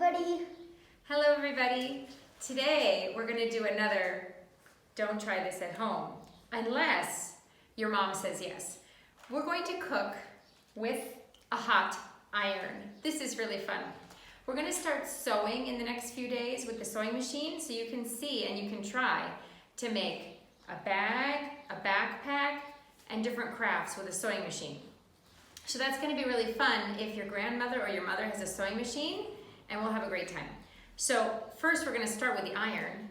everybody. Hello everybody. Today we're going to do another don't try this at home unless your mom says yes. We're going to cook with a hot iron. This is really fun. We're going to start sewing in the next few days with the sewing machine so you can see and you can try to make a bag, a backpack, and different crafts with a sewing machine. So that's going to be really fun if your grandmother or your mother has a sewing machine, and we'll have a great time. So first we're going to start with the iron.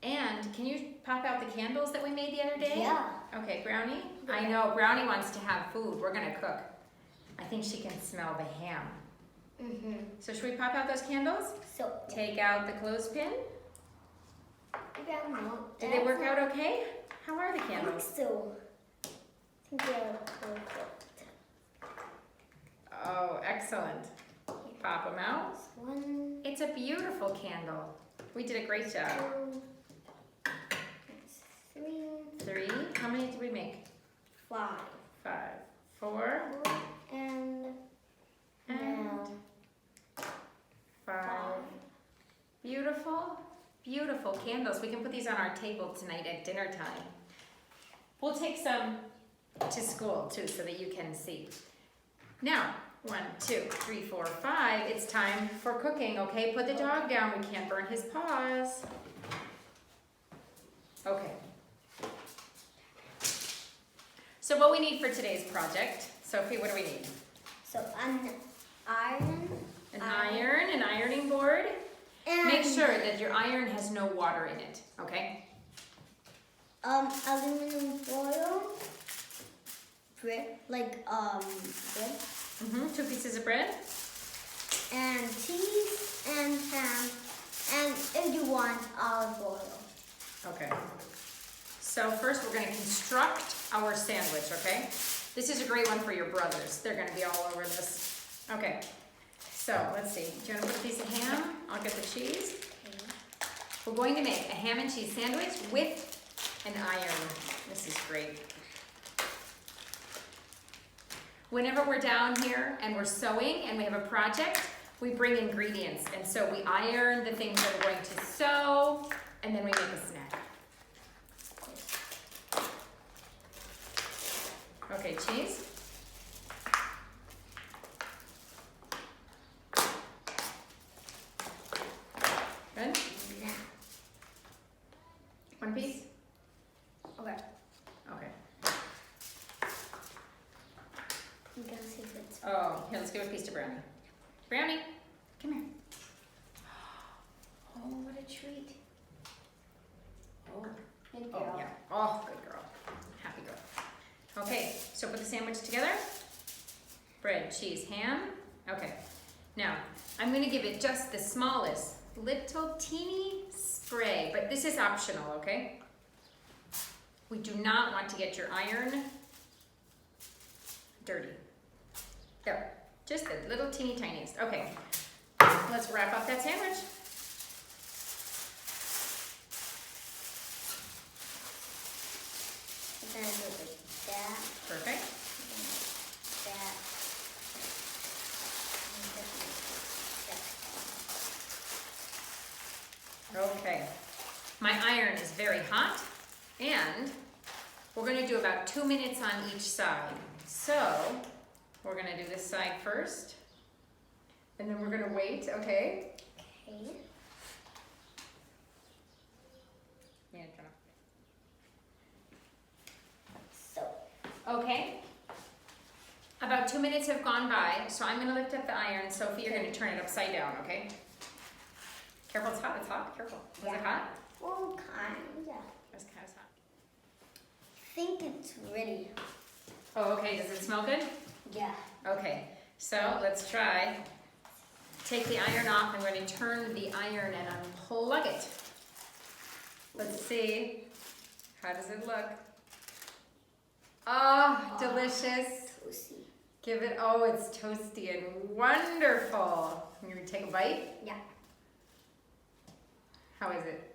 And can you pop out the candles that we made the other day? Yeah. Okay, Brownie? I know, Brownie wants to have food. We're going to cook. I think she can smell the ham. So should we pop out those candles? So Take out the clothespin. Grandma, Did they work out okay? How are the I think candles? so. I think they're perfect. Oh, excellent. Pop them out. One, It's a beautiful candle. We did a great job. two, three, 3. How many did we make? 5, 5. 4. and And now 5. Beautiful, beautiful candles. We can put these on our table tonight at dinner time. We'll take some to school too so that you can see. Now, 1, 2, 3, 4, 5. It's time for cooking, okay? Put the dog down. We can't burn his paws. Okay. So what we need for today's project, Sophie, what do we need? so an iron. An iron, an ironing board. And Make sure that your iron has no water in it, okay? aluminum foil. Bread, like bread. 2 pieces of bread. And cheese and ham, and if you want, olive oil. Okay. So first we're going to construct our sandwich, okay? This is a great one for your brothers. They're going to be all over this. Okay. So let's see. Do you want to put a piece of ham? I'll get the cheese. We're going to make a ham and cheese sandwich with an iron. This is great. Whenever we're down here and we're sewing and we have a project, we bring ingredients. And so we iron the things that we're going to sew, and then we make a snack. Okay, cheese. Good? 1 piece? Okay. Okay. I'm gonna see if it's. Oh, here, let's give a piece to Brownie. Brownie, come here. Oh, what a treat. Oh, Good oh girl. yeah. Oh, good girl. Happy girl. Okay, so put the sandwich together. Bread, cheese, ham. Okay. Now, I'm going to give it just the smallest, little teeny spray, but this is optional, okay? We do not want to get your iron dirty. There, just the little teeny tiniest. Okay, let's wrap up that sandwich. I'm gonna do it like that. Perfect. That. Okay, my iron is very hot, and we're going to do about 2 minutes on each side. So, we're going to do this side first, and then we're going to wait, okay? Okay. Yeah, turn So. off. Okay, about 2 minutes have gone by, so I'm going to lift up the iron. Sophie, you're going to turn it upside down, okay? Careful, it's hot, careful. Was it hot? Well, kinda. It's kind of hot. I think it's ready. Oh, okay, does it smell good? Yeah. Okay, so let's try. Take the iron off. I'm going to turn the iron and unplug it. Let's see. How does it look? Oh, delicious. Toasty. Give it, oh, it's toasty and wonderful. You gonna take a bite? Yeah. How is it?